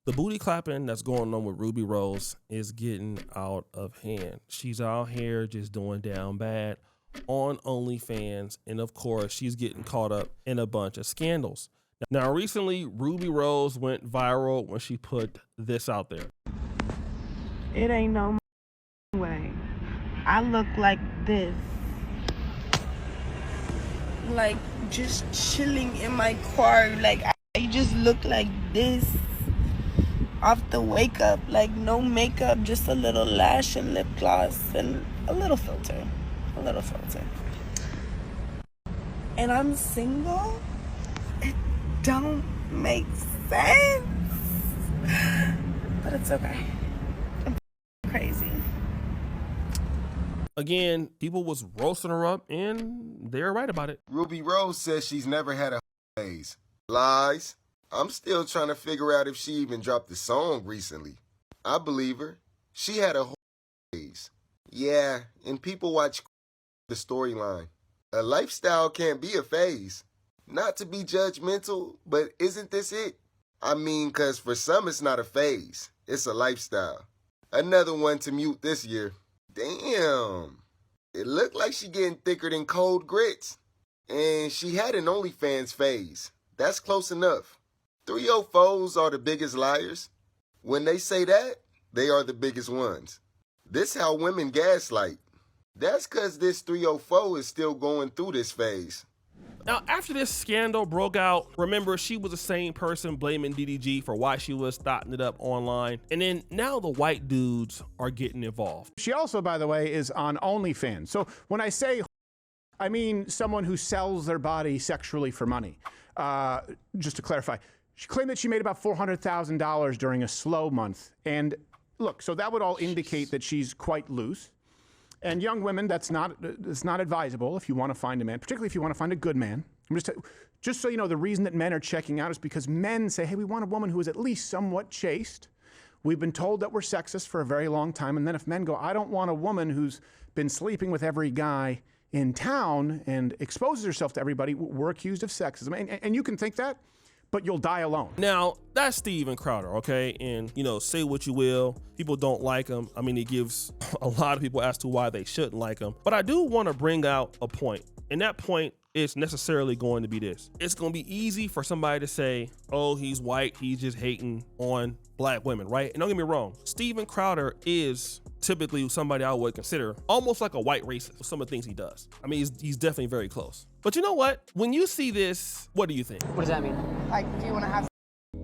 The booty clapping that's going on with Rubi Rose is getting out of hand. She's out here just doing down bad on OnlyFans. And of course, she's getting caught up in a bunch of scandals. Now, recently, Rubi Rose went viral when she put this out there. It ain't no way. I look like this. Like, just chilling in my car. Like, I just look like this. Off the wake up, like no makeup, just a little lash and lip gloss and a little filter. And I'm single? It don't make sense. But it's okay. I'm crazy. Again, people was roasting her up and they're right about it. Rubi Rose says she's never had a phase. Lies. I'm still trying to figure out if she even dropped a song recently. I believe her. She had a whole phase. Yeah, and people watch the storyline. A lifestyle can't be a phase. Not to be judgmental, but isn't this it? I mean, cause for some it's not a phase. It's a lifestyle. Another one to mute this year. Damn. It looked like she getting thicker than cold grits. And she had an OnlyFans phase. That's close enough. 304s are the biggest liars. When they say that, they are the biggest ones. This how women gaslight. That's because this 304 is still going through this phase. Now, after this scandal broke out, remember, she was the same person blaming DDG for why she was starting it up online. And then now the white dudes are getting involved. She also, by the way, is on OnlyFans. So when I say, I mean someone who sells their body sexually for money. Just to clarify. She claimed that she made about $400,000 during a slow month. And look, so that would all indicate that she's quite loose. And young women, that's not advisable if you want to find a man, particularly if you want to find a good man. Just so you know, the reason that men are checking out is because men say, hey, we want a woman who is at least somewhat chaste. We've been told that we're sexist for a very long time. And then if men go, I don't want a woman who's been sleeping with every guy in town and exposes herself to everybody, we're accused of sexism. And you can think that, but you'll die alone. Now, that's Steven Crowder, okay? And, you know, say what you will. People don't like him. I mean, he gives a lot of people as to why they shouldn't like him. But I do want to bring out a point. And that point is necessarily going to be this. It's going to be easy for somebody to say, oh, he's white, he's just hating on black women, right? And don't get me wrong, Steven Crowder is typically somebody I would consider almost like a white racist with some of the things he does. I mean, he's definitely very close. But you know what? When you see this, what do you think? What does that mean? Like, do you want to have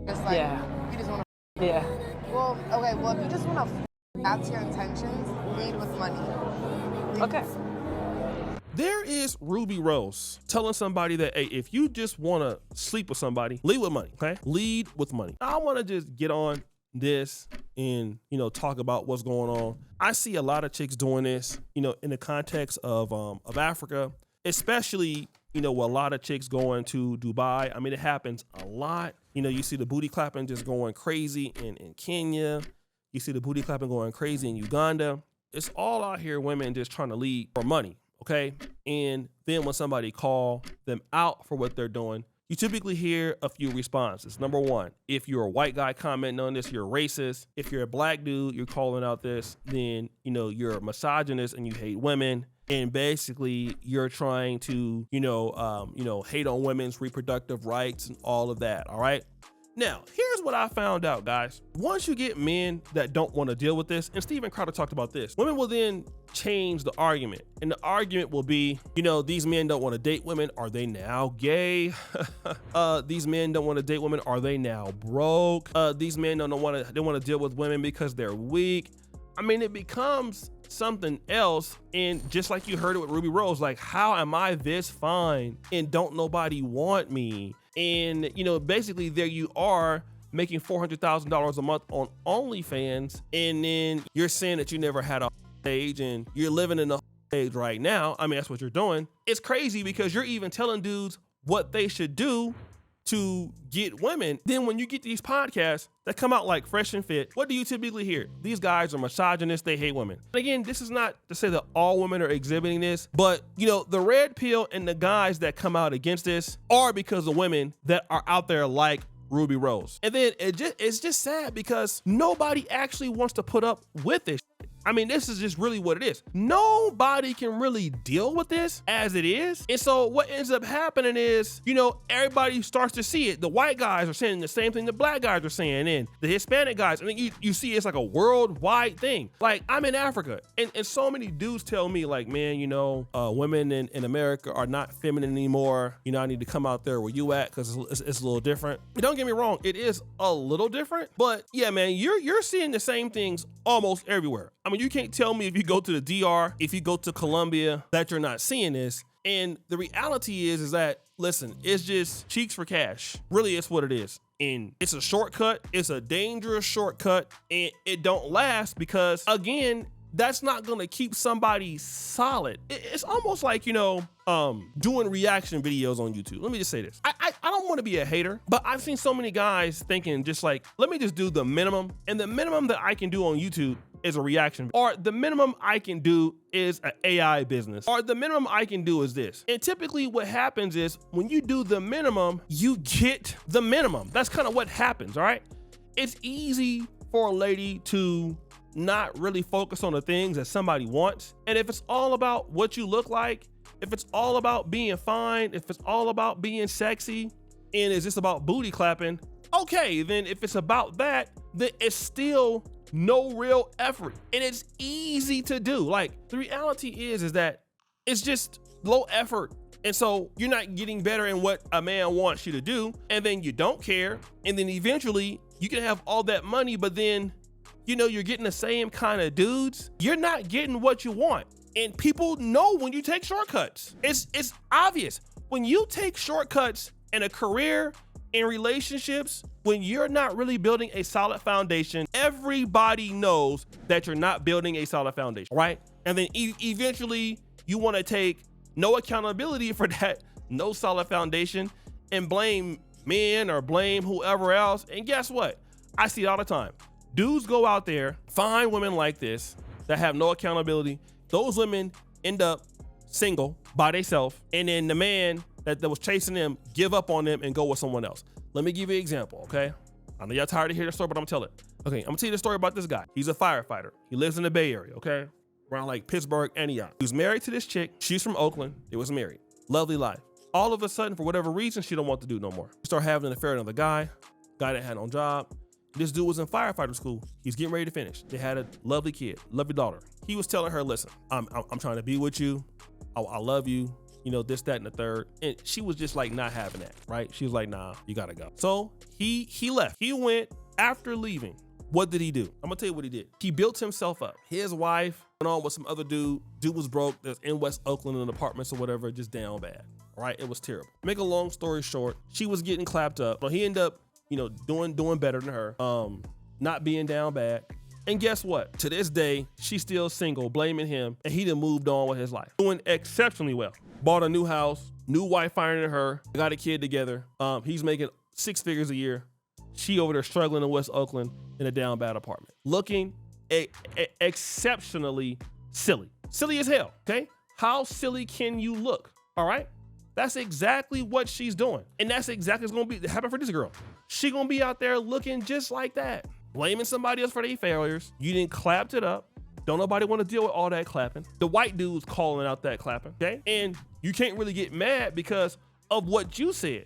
just like, yeah. you just want to Yeah. Well, okay, well, if you just want to that's your intentions, lead with money. Okay. There is Rubi Rose telling somebody that, hey, if you just want to sleep with somebody, lead with money, okay? Lead with money. I want to just get on this and, you know, talk about what's going on. I see a lot of chicks doing this, you know, in the context of Africa, especially, you know, with a lot of chicks going to Dubai. I mean, it happens a lot. You know, you see the booty clapping just going crazy in Kenya. You see the booty clapping going crazy in Uganda. It's all out here women just trying to lead for money. Okay, and then when somebody call them out for what they're doing, you typically hear a few responses. Number one, if you're a white guy commenting on this, you're racist. If you're a black dude, you're calling out this, then, you know, you're a misogynist and you hate women. And basically you're trying to, hate on women's reproductive rights and all of that. All right. Now, here's what I found out, guys. Once you get men that don't want to deal with this, and Steven Crowder talked about this, women will then change the argument. And the argument will be, you know, these men don't want to date women. Are they now gay? These men don't want to date women. Are they now broke? These men don't want to deal with women because they're weak. I mean, it becomes something else. And just like you heard it with Rubi Rose, like, how am I this fine and don't nobody want me? And, you know, basically there you are making $400,000 a month on OnlyFans. And then you're saying that you never had a stage and you're living in a stage right now. I mean, that's what you're doing. It's crazy because you're even telling dudes what they should do to get women. Then when you get these podcasts that come out like Fresh and Fit, what do you typically hear? These guys are misogynists, they hate women. And again, this is not to say that all women are exhibiting this, but you know, the red pill and the guys that come out against this are because of women that are out there like Ruby Rose. And then it's just sad because nobody actually wants to put up with this. I mean, this is just really what it is. Nobody can really deal with this as it is. And so what ends up happening is, you know, everybody starts to see it. The white guys are saying the same thing the black guys are saying, and the Hispanic guys. I mean, you see it's like a worldwide thing. Like, I'm in Africa, and so many dudes tell me, like, man, you know, women in America are not feminine anymore. You know, I need to come out there where you at because it's a little different. Don't get me wrong, it is a little different, but yeah, man, you're seeing the same things almost everywhere. I mean, you can't tell me if you go to the DR, if you go to Colombia, that you're not seeing this. And the reality is that, listen, it's just cheeks for cash. Really, it's what it is. And it's a shortcut. It's a dangerous shortcut. And it don't last because, again, that's not going to keep somebody solid. It's almost like, you know, doing reaction videos on YouTube. Let me just say this. I don't want to be a hater, but I've seen so many guys thinking just like, let me just do the minimum. And the minimum that I can do on YouTube is a reaction, or the minimum I can do is an AI business, or the minimum I can do is this. And typically what happens is when you do the minimum, you get the minimum. That's kind of what happens, all right? It's easy for a lady to not really focus on the things that somebody wants. And if it's all about what you look like, if it's all about being fine, if it's all about being sexy, and it's just about booty clapping, okay, then if it's about that, then it's still no real effort. And it's easy to do. Like, the reality is that it's just low effort. And so you're not getting better in what a man wants you to do. And then you don't care. And then eventually you can have all that money, but then, you know, you're getting the same kind of dudes. You're not getting what you want. And people know when you take shortcuts. It's obvious. When you take shortcuts in a career, in relationships, when you're not really building a solid foundation, everybody knows that you're not building a solid foundation, right? And then eventually you want to take no accountability for that, no solid foundation, and blame men or blame whoever else. And guess what? I see it all the time. Dudes go out there, find women like this that have no accountability. Those women end up single by themselves, and then the man that was chasing them give up on them and go with someone else. Let me give you an example, okay? I know y'all tired of hearing the story, but I'm gonna tell it. Okay, I'm gonna tell you the story about this guy. He's a firefighter. He lives in the Bay Area, okay? Around like Pittsburgh, Antioch. He was married to this chick. She's from Oakland. They was married. Lovely life. All of a sudden, for whatever reason, she don't want to do no more. She started having an affair with another guy that had no job. This dude was in firefighter school. He's getting ready to finish. They had a lovely kid, lovely daughter. He was telling her, listen, I'm trying to be with you. I love you. You know, this, that, and the third. And she was just like not having that, right? She was like, nah, you gotta go. So he left. He went. After leaving, what did he do? I'm gonna tell you what he did. He built himself up. His wife went on with some other dude. Dude was broke. That's in West Oakland in apartments or whatever, just down bad. All right, it was terrible. Make a long story short, she was getting clapped up. So he ended up, you know, doing better than her. Not being down bad. And guess what? To this day, she's still single, blaming him, and he done moved on with his life. Doing exceptionally well. Bought a new house, new wife finding her, got a kid together. He's making 6 figures a year. She over there struggling in West Oakland in a down bad apartment. Looking exceptionally silly. Silly as hell, okay? How silly can you look, all right? That's exactly what she's doing. And that's exactly what's gonna be happen for this girl. She gonna be out there looking just like that. Blaming somebody else for their failures. You didn't clapped it up. Don't nobody want to deal with all that clapping. The white dude's calling out that clapping, okay? And you can't really get mad because of what you said.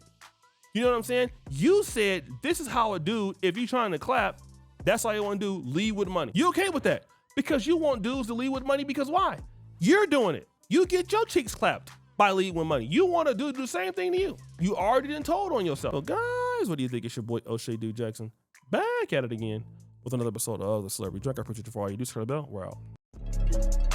You know what I'm saying? You said, this is how a dude, if you trying to clap, that's all you want to do, lead with money. You okay with that? Because you want dudes to lead with money because why? You're doing it. You get your cheeks clapped by leading with money. You want to do the same thing to you. You already done told on yourself. So guys, what do you think? It's your boy O'Shea Dude Jackson. Back at it again with another episode of The Celebrity Drunk. I appreciate you for all you do. Turn the bell. We're out.